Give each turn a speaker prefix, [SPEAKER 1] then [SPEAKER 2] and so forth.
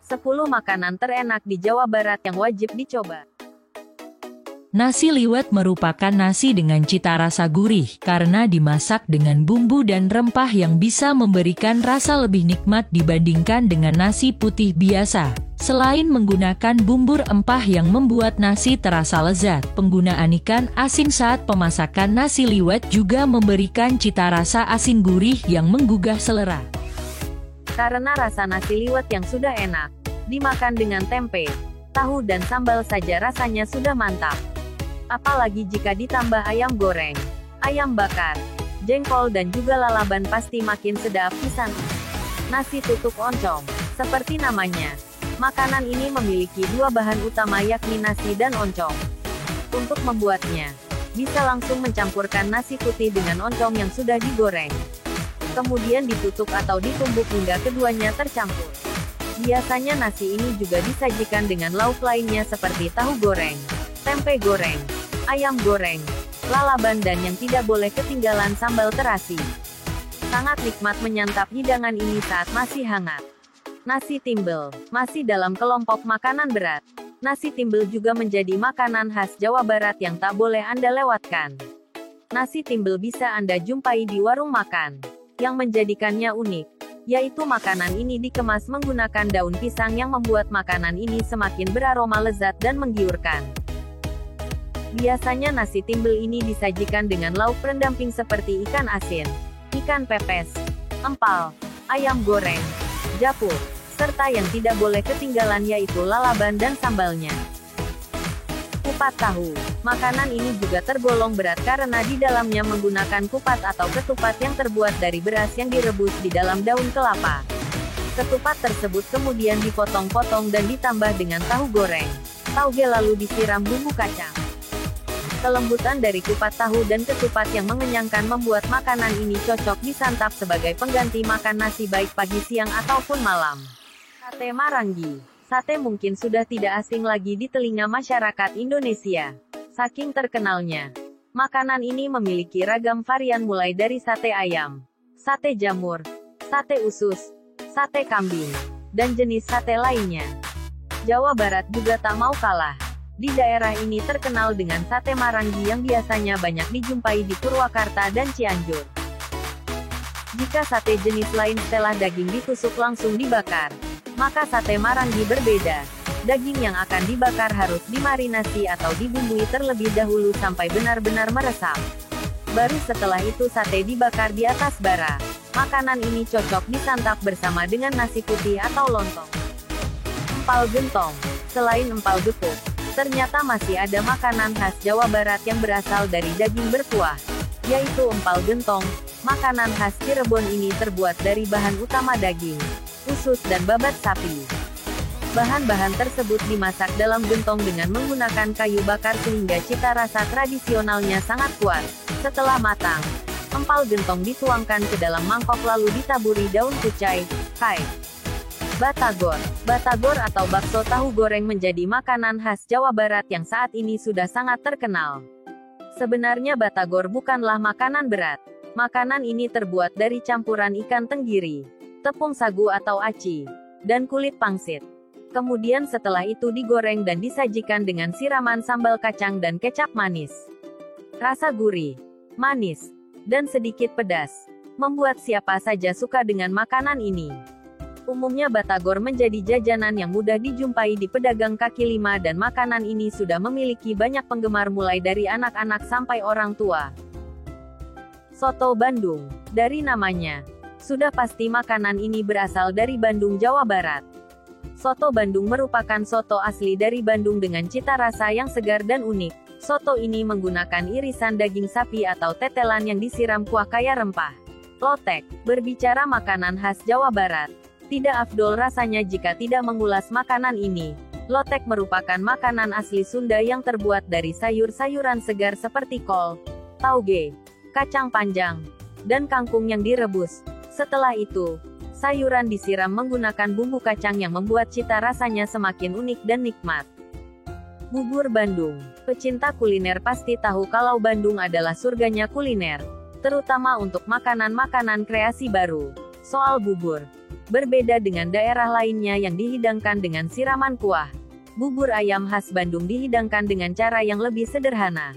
[SPEAKER 1] 10 makanan terenak di Jawa Barat yang wajib dicoba.
[SPEAKER 2] Nasi liwet merupakan nasi dengan cita rasa gurih karena dimasak dengan bumbu dan rempah yang bisa memberikan rasa lebih nikmat dibandingkan dengan nasi putih biasa. Selain menggunakan bumbu rempah yang membuat nasi terasa lezat, penggunaan ikan asin saat pemasakan nasi liwet juga memberikan cita rasa asin gurih yang menggugah selera.
[SPEAKER 1] Karena rasa nasi liwet yang sudah enak, dimakan dengan tempe, tahu dan sambal saja rasanya sudah mantap. Apalagi jika ditambah ayam goreng, ayam bakar, jengkol dan juga lalaban pasti makin sedap pisan. Nasi tutuk oncom, seperti namanya, makanan ini memiliki dua bahan utama yakni nasi dan oncom. Untuk membuatnya, bisa langsung mencampurkan nasi putih dengan oncom yang sudah digoreng. Kemudian ditutuk atau ditumbuk hingga keduanya tercampur. Biasanya nasi ini juga disajikan dengan lauk lainnya seperti tahu goreng, tempe goreng, ayam goreng, lalaban dan yang tidak boleh ketinggalan sambal terasi. Sangat nikmat menyantap hidangan ini saat masih hangat. Nasi timbel, masih dalam kelompok makanan berat. Nasi timbel juga menjadi makanan khas Jawa Barat yang tak boleh Anda lewatkan. Nasi timbel bisa Anda jumpai di warung makan. Yang menjadikannya unik, yaitu makanan ini dikemas menggunakan daun pisang yang membuat makanan ini semakin beraroma lezat dan menggiurkan. Biasanya nasi timbel ini disajikan dengan lauk pendamping seperti ikan asin, ikan pepes, empal, ayam goreng, japur, serta yang tidak boleh ketinggalan yaitu lalaban dan sambalnya. Kupat tahu. Makanan ini juga tergolong berat karena di dalamnya menggunakan kupat atau ketupat yang terbuat dari beras yang direbus di dalam daun kelapa. Ketupat tersebut kemudian dipotong-potong dan ditambah dengan tahu goreng, tauge lalu disiram bumbu kacang. Kelembutan dari kupat tahu dan ketupat yang mengenyangkan membuat makanan ini cocok disantap sebagai pengganti makan nasi baik pagi, siang ataupun malam. Sate Marangi. Sate mungkin sudah tidak asing lagi di telinga masyarakat Indonesia. Saking terkenalnya, makanan ini memiliki ragam varian mulai dari sate ayam, sate jamur, sate usus, sate kambing, dan jenis sate lainnya. Jawa Barat juga tak mau kalah. Di daerah ini terkenal dengan sate Marangi yang biasanya banyak dijumpai di Purwakarta dan Cianjur. Jika sate jenis lain setelah daging ditusuk langsung dibakar, maka sate Marangi berbeda. Daging yang akan dibakar harus dimarinasi atau dibumbui terlebih dahulu sampai benar-benar meresap. Baru setelah itu sate dibakar di atas bara. Makanan ini cocok disantap bersama dengan nasi putih atau lontong. Empal gentong. Selain empal gepuk, ternyata masih ada makanan khas Jawa Barat yang berasal dari daging berkuah, yaitu empal gentong. Makanan khas Cirebon ini terbuat dari bahan utama daging, usus dan babat sapi. Bahan-bahan tersebut dimasak dalam gentong dengan menggunakan kayu bakar sehingga cita rasa tradisionalnya sangat kuat. Setelah matang, empal gentong dituangkan ke dalam mangkok lalu ditaburi daun kucai, kai. Batagor. Batagor atau bakso tahu goreng menjadi makanan khas Jawa Barat yang saat ini sudah sangat terkenal. Sebenarnya batagor bukanlah makanan berat. Makanan ini terbuat dari campuran ikan tenggiri, tepung sagu atau aci, dan kulit pangsit. Kemudian setelah itu digoreng dan disajikan dengan siraman sambal kacang dan kecap manis. Rasa gurih, manis, dan sedikit pedas, membuat siapa saja suka dengan makanan ini. Umumnya batagor menjadi jajanan yang mudah dijumpai di pedagang kaki lima dan makanan ini sudah memiliki banyak penggemar mulai dari anak-anak sampai orang tua. Soto Bandung. Dari namanya, sudah pasti makanan ini berasal dari Bandung, Jawa Barat. Soto Bandung merupakan soto asli dari Bandung dengan cita rasa yang segar dan unik. Soto ini menggunakan irisan daging sapi atau tetelan yang disiram kuah kaya rempah. Lotek. Berbicara makanan khas Jawa Barat, tidak afdol rasanya jika tidak mengulas makanan ini. Lotek merupakan makanan asli Sunda yang terbuat dari sayur-sayuran segar seperti kol, tauge, kacang panjang, dan kangkung yang direbus. Setelah itu, sayuran disiram menggunakan bumbu kacang yang membuat cita rasanya semakin unik dan nikmat. Bubur Bandung. Pecinta kuliner pasti tahu kalau Bandung adalah surganya kuliner, terutama untuk makanan-makanan kreasi baru. Soal bubur, Berbeda dengan daerah lainnya yang dihidangkan dengan siraman kuah, bubur ayam khas Bandung dihidangkan dengan cara yang lebih sederhana.